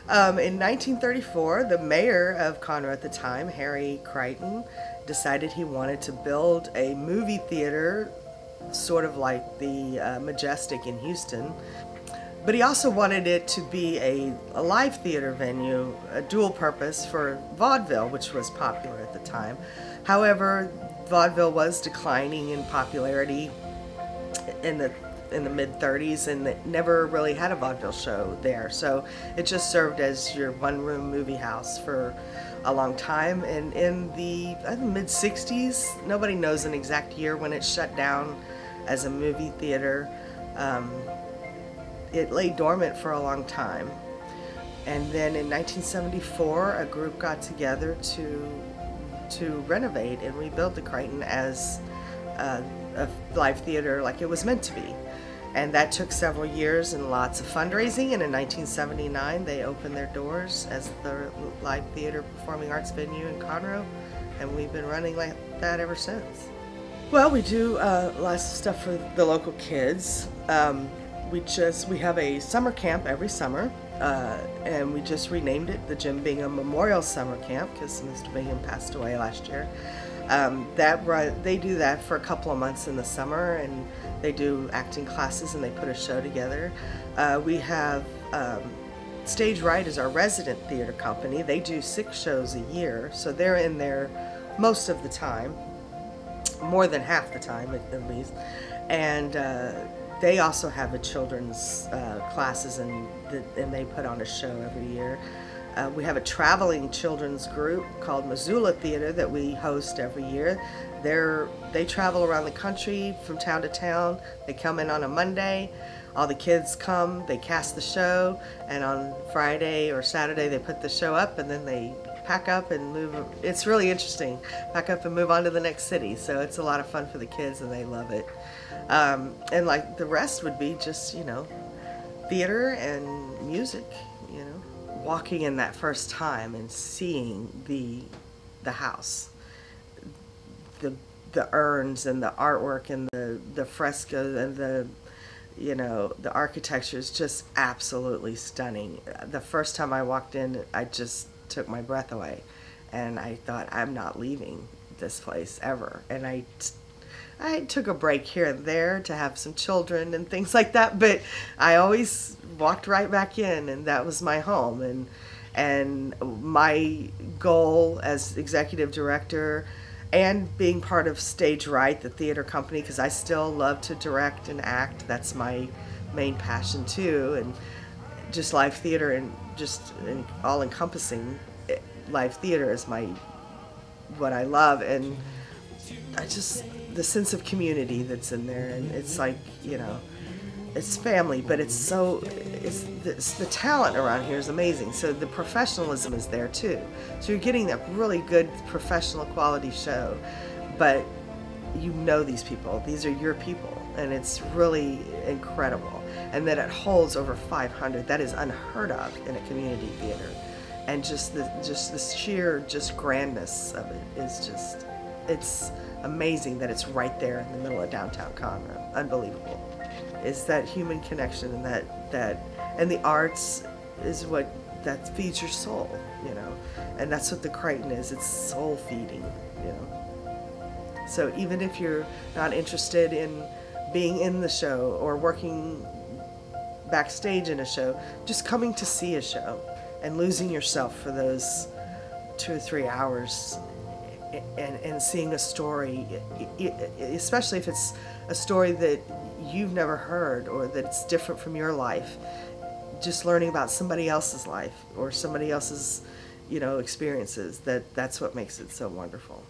In 1934, the mayor of Conroe at the time, Harry Creighton, decided he wanted to build a movie theater sort of like the Majestic in Houston. But he also wanted it to be a live theater venue, a dual purpose for vaudeville, which was popular at the time. However, vaudeville was declining in popularity in the mid 30s, and it never really had a vaudeville show there. So it just served as your one-room movie house for a long time. And in the mid 60s, nobody knows an exact year when it shut down as a movie theater. It lay dormant for a long time. And then in 1974, a group got together to renovate and rebuild the Creighton as a live theater like it was meant to be. And that took several years and lots of fundraising, and in 1979 they opened their doors as the live theater performing arts venue in Conroe, and we've been running like that ever since. Well, we do lots of stuff for the local kids. We have a summer camp every summer, and we just renamed it the Jim Bingham Memorial Summer Camp because Mr. Bingham passed away last year. They do that for a couple of months in the summer, and they do acting classes and they put a show together. We have Stage Right is our resident theater company. They do 6 shows a year, so they're in there most of the time, more than half the time at least. And they also have a children's classes, and they put on a show every year. We have a traveling children's group called Missoula Theater that we host every year. They travel around the country from town to town. They come in on a Monday. All the kids come, they cast the show, and on Friday or Saturday they put the show up, and then they pack up and move. It's really interesting. Pack up and move on to the next city. So it's a lot of fun for the kids, and they love it. And like the rest would be just, theater and music, walking in that first time and seeing the house, the urns and the artwork and the frescoes and the architecture is just absolutely stunning. The first time I walked in, I just took my breath away, and I thought, I'm not leaving this place ever. And I took a break here and there to have some children and things like that, but I always walked right back in, and that was my home. And my goal as executive director and being part of Stage Right, the theater company, because I still love to direct and act. That's my main passion too, and just live theater and just all encompassing live theater is what I love. And the sense of community that's in there, and it's like, it's family, but it's the talent around here is amazing. So the professionalism is there too. So you're getting a really good professional quality show, but these people, these are your people, and it's really incredible. And that it holds over 500, that is unheard of in a community theater. And just the sheer grandness of it is it's amazing that it's right there in the middle of downtown Conroe. Unbelievable. Is that human connection, and that and the arts is what that feeds your soul, and that's what the Creighton is. It's soul feeding, So even if you're not interested in being in the show or working backstage in a show, just coming to see a show and losing yourself for those 2 or 3 hours and seeing a story, especially if it's a story that you've never heard or that's different from your life, just learning about somebody else's life or somebody else's experiences, that's what makes it so wonderful.